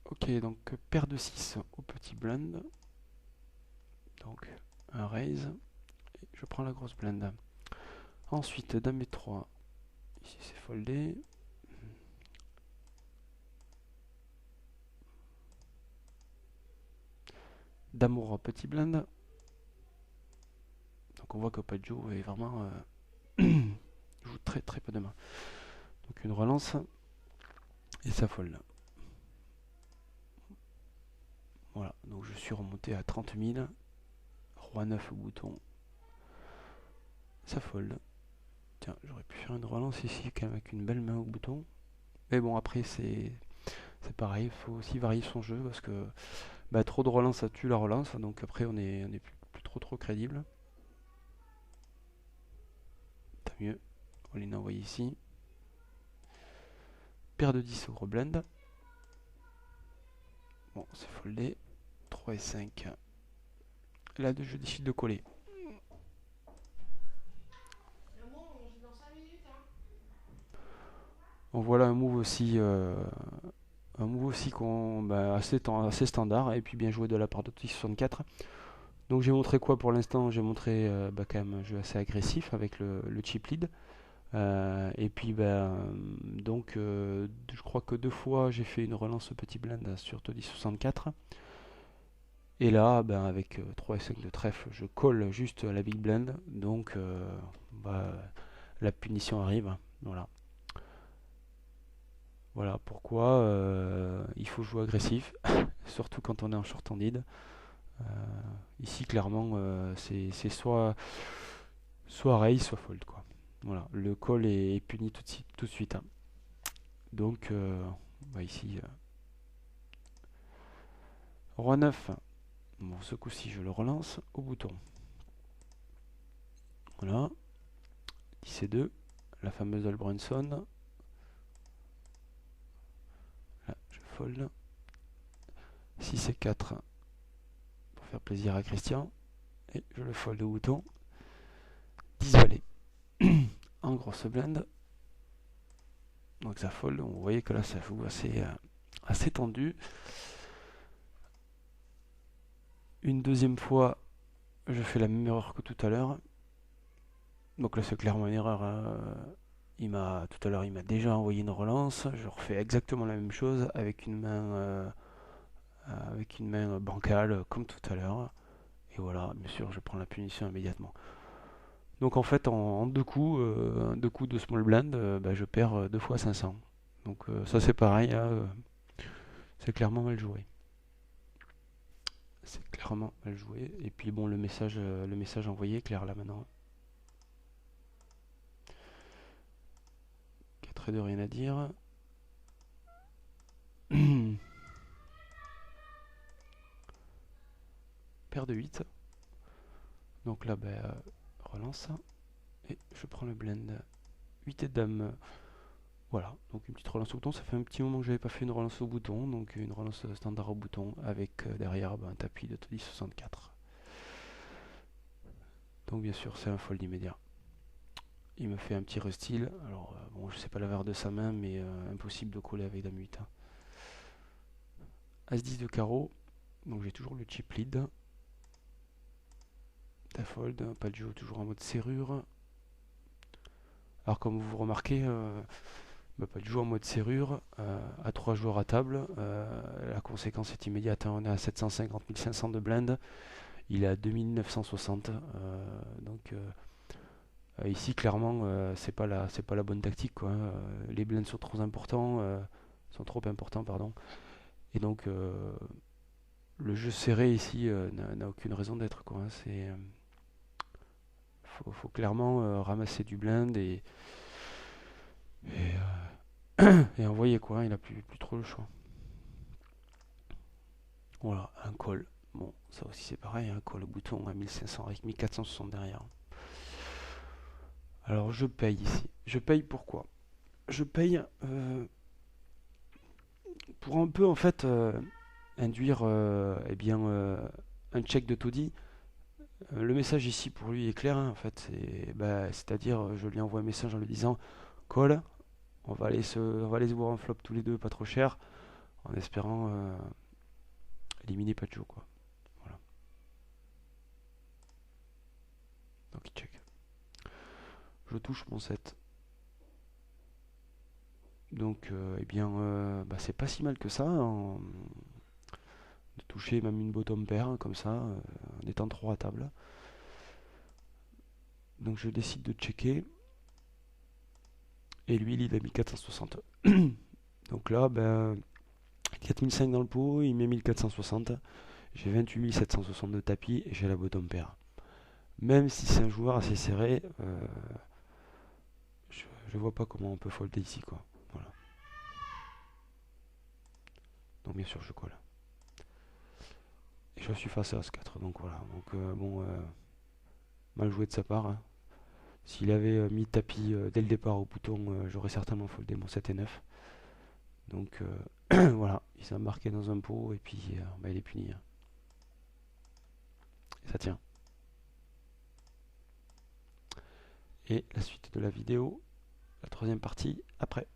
Ok, donc paire de 6 au petit blind. Donc un raise. Et je prends la grosse blind. Ensuite, dame e3. Ici c'est foldé. Dame au roi, petit blind. Donc on voit que Padjo est vraiment joue très très peu de mains. Donc une relance et ça fold. Voilà, donc je suis remonté à 30 000. Roi 9 au bouton. Ça fold. Tiens, j'aurais pu faire une relance ici quand même avec une belle main au bouton. Mais bon, après c'est pareil, il faut aussi varier son jeu parce que bah, trop de relance ça tue la relance. Donc après on est plus trop crédible. Tant mieux. On l'a envoyé ici. Paire de 10 au gros blend. Bon, c'est foldé. 3 et 5. Là, je décide de coller. Donc voilà un move aussi bah, assez standard et puis bien joué de la part de T64. Donc j'ai montré quoi pour l'instant? J'ai montré bah, quand même un jeu assez agressif avec le chip lead. Et puis bah, donc je crois que 2 fois j'ai fait une relance au petit blind sur Toddy 64. Et là, ben, avec 3 et 5 de trèfle, je colle juste la big blind. Donc bah, la punition arrive. Voilà. Voilà pourquoi il faut jouer agressif, surtout quand on est en short-handed. Euh, Ici, clairement, c'est soit raise, soit fold, quoi. Voilà, le call est puni tout de suite, hein. Donc, bah ici, roi 9. Bon, ce coup-ci, je le relance au bouton. Voilà, 10 et 2, la fameuse Albrunson. Là, je fold. 6 et 4 pour faire plaisir à Christian. Et je le fold au bouton. 10 valets. En grosse blind. Donc ça fold. Vous voyez que là, ça joue assez tendu. Une deuxième fois, je fais la même erreur que tout à l'heure. Donc là, c'est clairement une erreur. Tout à l'heure, il m'a déjà envoyé une relance. Je refais exactement la même chose avec une main bancale, comme tout à l'heure. Et voilà, bien sûr, je prends la punition immédiatement. Donc en fait, en 2 coups de small blind, bah, je perds 2 fois 500. Donc ça c'est pareil, hein, c'est clairement mal joué. C'est clairement mal joué. Et puis bon, le message envoyé est clair là maintenant. 4 et 2, rien à dire. Paire de 8. Donc là, bah, relance. Et je prends le blend. 8 et dame. Voilà, donc une petite relance au bouton. Ça fait un petit moment que j'avais pas fait une relance au bouton. Donc une relance standard au bouton avec derrière bah, un tapis de Toddy 64. Donc bien sûr, c'est un fold immédiat. Il me fait un petit restil. Alors, bon, je sais pas la valeur de sa main, mais impossible de coller avec dame 8, hein. As-10 de carreau. Donc j'ai toujours le chip lead. Ta fold, pas de jeu, toujours en mode serrure. Alors comme vous remarquez, bah, pas de jeu en mode serrure, à 3 joueurs à table. La conséquence est immédiate, hein. On est à 750 500 de blind. Il est à 2960. Donc ici, clairement, c'est pas la bonne tactique, quoi, hein. Les blinds sont trop importants, trop importants, pardon. Et donc, le jeu serré ici n'a aucune raison d'être, quoi, hein. Faut clairement ramasser du blind et envoyer, quoi, hein. Il n'a plus trop le choix. Voilà, un call. Bon, ça aussi c'est pareil, un call au bouton à 1500 avec 1460 derrière. Alors je paye ici. Je paye pourquoi? Je paye pour un peu en fait induire eh bien, un check de Toddy. Le message ici pour lui est clair, hein, en fait. C'est-à-dire, je lui envoie un message en lui disant call, on va aller se voir en flop tous les deux, pas trop cher. en espérant éliminer Padjo, quoi. Voilà. Donc il check. Je touche mon 7. Donc eh bien bah, c'est pas si mal que ça de toucher même une bottom pair hein, comme ça en étant 3 à table. Donc je décide de checker. Et lui il a mis 460. Donc là ben 4005 dans le pot, il met 1460. J'ai 28 760 de tapis et j'ai la bottom pair. Même si c'est un joueur assez serré, je vois pas comment on peut folder ici quoi. Voilà. Donc bien sûr je colle. Et je suis face à As-4. Donc voilà. Donc bon, mal joué de sa part. Hein. S'il avait mis tapis dès le départ au bouton, j'aurais certainement foldé mon 7 et 9. Donc voilà, il s'est embarqué dans un pot et puis bah, il est puni. Hein. Et ça tient. Et la suite de la vidéo, la troisième partie, après.